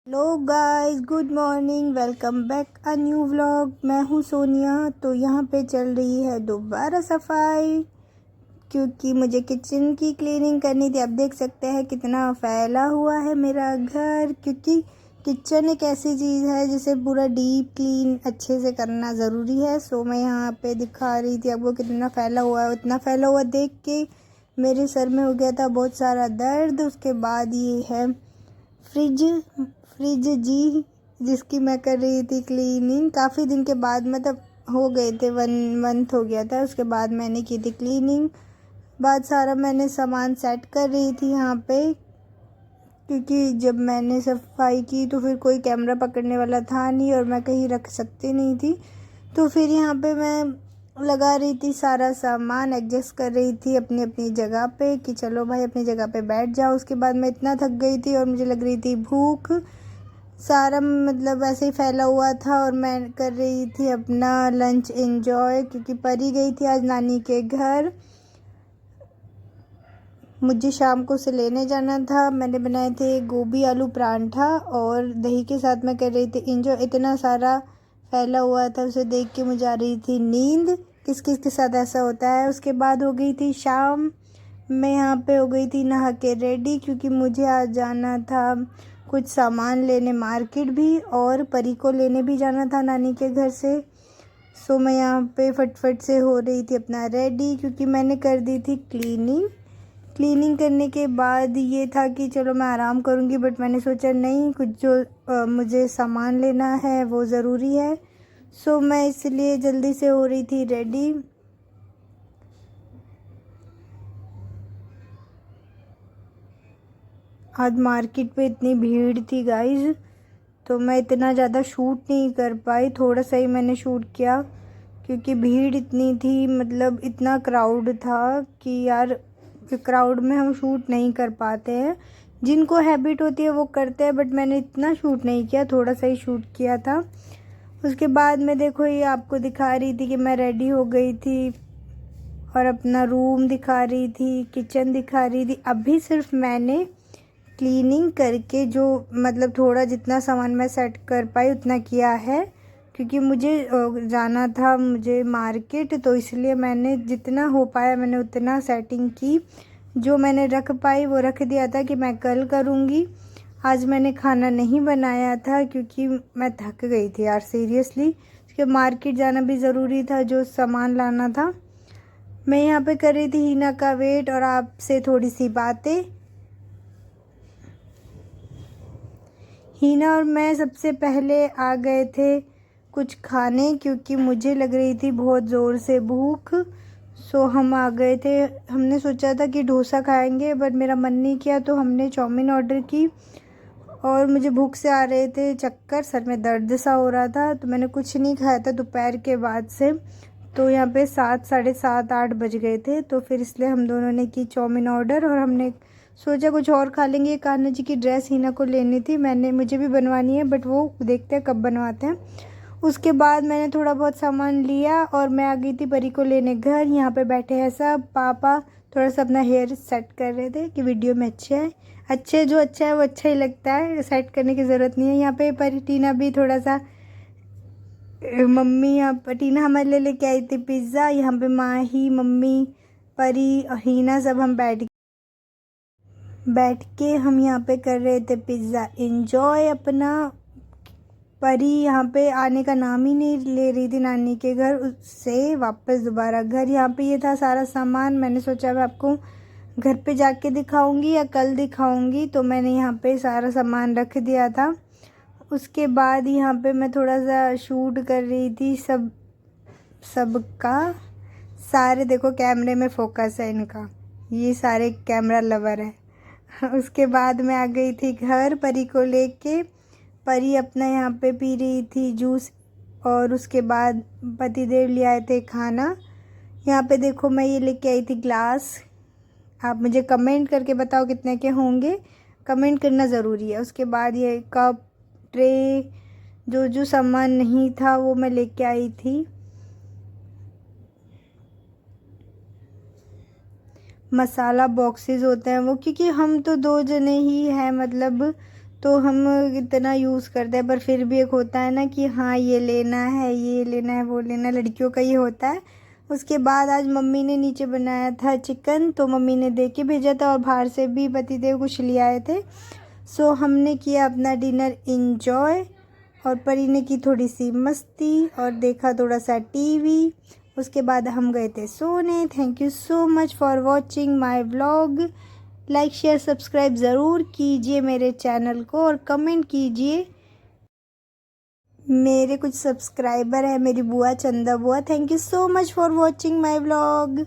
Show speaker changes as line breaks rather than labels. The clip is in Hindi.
Hello guys, good morning. Welcome back a new vlog. मैं हूँ सोनिया। तो यहाँ पे चल रही है दोबारा सफाई, क्योंकि मुझे किचन की क्लीनिंग करनी थी। आप देख सकते हैं कितना फैला हुआ है मेरा घर, क्योंकि किचन एक ऐसी चीज़ है जिसे पूरा डीप क्लीन अच्छे से करना ज़रूरी है। सो मैं यहाँ पे दिखा रही थी आपको कितना फैला हुआ है। उतना फैला हुआ देख के मेरे सर में हो गया था बहुत सारा दर्द। उसके बाद ये है फ्रिज फ्रिज जी, जिसकी मैं कर रही थी क्लीनिंग काफ़ी दिन के बाद। मतलब हो गए थे 1 मंथ हो गया था। उसके बाद मैंने की थी क्लीनिंग। बाद सारा मैंने सामान सेट कर रही थी यहाँ पे, क्योंकि जब मैंने सफाई की तो फिर कोई कैमरा पकड़ने वाला था नहीं और मैं कहीं रख सकती नहीं थी। तो फिर यहाँ पे मैं लगा रही थी सारा सामान, एडजस्ट कर रही थी अपनी अपनी जगह पे कि चलो भाई अपनी जगह पे बैठ जाओ। उसके बाद मैं इतना थक गई थी और मुझे लग रही थी भूख। सारा मतलब ऐसे ही फैला हुआ था और मैं कर रही थी अपना लंच एंजॉय, क्योंकि परी गई थी आज नानी के घर। मुझे शाम को उसे लेने जाना था। मैंने बनाए थे गोभी आलू परांठा और दही के साथ मैं कर रही थी एंजॉय। इतना सारा फैला हुआ था, उसे देख के मुझे आ रही थी नींद। किस किस के साथ ऐसा होता है। उसके बाद हो गई थी शाम। मैं यहाँ पे हो गई थी नहा के रेडी, क्योंकि मुझे आज जाना था कुछ सामान लेने मार्केट भी, और परी को लेने भी जाना था नानी के घर से। सो मैं यहाँ पे फटफट से हो रही थी अपना रेडी, क्योंकि मैंने कर दी थी क्लीनिंग करने के बाद ये था कि चलो मैं आराम करूँगी, बट मैंने सोचा नहीं, कुछ जो मुझे सामान लेना है वो ज़रूरी है। सो मैं इसलिए जल्दी से हो रही थी रेडी। आज मार्केट पे इतनी भीड़ थी गाइज, तो मैं इतना ज़्यादा शूट नहीं कर पाई। थोड़ा सा ही मैंने शूट किया, क्योंकि भीड़ इतनी थी। मतलब इतना क्राउड था कि यार क्राउड में हम शूट नहीं कर पाते हैं। जिनको हैबिट होती है वो करते हैं, बट मैंने इतना शूट नहीं किया, थोड़ा सा ही शूट किया था। उसके बाद मैं देखो ये आपको दिखा रही थी कि मैं रेडी हो गई थी और अपना रूम दिखा रही थी, किचन दिखा रही थी। अभी सिर्फ मैंने क्लीनिंग करके जो मतलब थोड़ा जितना सामान मैं सेट कर पाई उतना किया है, क्योंकि मुझे जाना था मुझे मार्केट, तो इसलिए मैंने जितना हो पाया मैंने उतना सेटिंग की। जो मैंने रख पाई वो रख दिया था कि मैं कल करूँगी। आज मैंने खाना नहीं बनाया था क्योंकि मैं थक गई थी यार सीरियसली। उसके मार्केट जाना भी ज़रूरी था, जो सामान लाना था। मैं यहाँ पे कर रही थी हीना का वेट और आपसे थोड़ी सी बातें। हीना और मैं सबसे पहले आ गए थे कुछ खाने, क्योंकि मुझे लग रही थी बहुत ज़ोर से भूख। सो हम आ गए थे। हमने सोचा था कि डोसा खाएंगे, बट मेरा मन नहीं किया, तो हमने चाउमीन ऑर्डर की। और मुझे भूख से आ रहे थे चक्कर, सर में दर्द सा हो रहा था, तो मैंने कुछ नहीं खाया था दोपहर के बाद से। तो यहाँ पे 7, साढ़े 7, 8 बज गए थे, तो फिर इसलिए हम दोनों ने की चाउमीन ऑर्डर। और हमने सोचा कुछ और खा लेंगे। कान्हा जी की ड्रेस हीना को लेनी थी, मुझे भी बनवानी है, बट वो देखते हैं कब बनवाते हैं। उसके बाद मैंने थोड़ा बहुत सामान लिया और मैं आ गई थी परी को लेने घर। यहाँ पे बैठे हैं सब। पापा थोड़ा सा अपना हेयर सेट कर रहे थे कि वीडियो में जो अच्छा है वो अच्छा ही लगता है, सेट करने की ज़रूरत नहीं है। यहाँ पे परी टीना भी थोड़ा सा मम्मी, यहाँ पर टीना हमारे लिए लेके आई थी पिज़्ज़ा। यहाँ पे माही, मम्मी, परी, हीना सब हम बैठ के हम यहाँ पे कर रहे थे पिज़्ज़ा एंजॉय अपना। परी यहाँ पे आने का नाम ही नहीं ले रही थी नानी के घर, उससे वापस दोबारा घर। यहाँ पे ये था सारा सामान। मैंने सोचा मैं आपको घर पे जाके दिखाऊंगी या कल दिखाऊंगी, तो मैंने यहाँ पे सारा सामान रख दिया था। उसके बाद यहाँ पे मैं थोड़ा सा शूट कर रही थी सबका। सारे देखो कैमरे में फोकस है इनका, ये सारे कैमरा लवर है। उसके बाद मैं आ गई थी घर परी को लेके। परी अपना यहाँ पे पी रही थी जूस, और उसके बाद पतिदेव ले आए थे खाना। यहाँ पे देखो मैं ये लेके आई थी ग्लास। आप मुझे कमेंट करके बताओ कितने के होंगे, कमेंट करना ज़रूरी है। उसके बाद ये कप, ट्रे, जो सामान नहीं था वो मैं लेके आई थी। मसाला बॉक्सेस होते हैं वो, क्योंकि हम तो 2 जने ही हैं मतलब, तो हम इतना यूज़ करते हैं, पर फिर भी एक होता है ना कि हाँ ये लेना है, ये लेना है, वो लेना है, लड़कियों का ये होता है। उसके बाद आज मम्मी ने नीचे बनाया था चिकन, तो मम्मी ने दे के भेजा था और बाहर से भी पतिदेव कुछ ले आए थे। सो हमने किया अपना डिनर इंजॉय, और परी ने की थोड़ी सी मस्ती और देखा थोड़ा सा टीवी। उसके बाद हम गए थे सोने। Thank you so much for watching my vlog. Like share subscribe ज़रूर कीजिए मेरे चैनल को और कमेंट कीजिए। मेरे कुछ सब्सक्राइबर है, मेरी बुआ चंदा बुआ। Thank you so much for watching my vlog.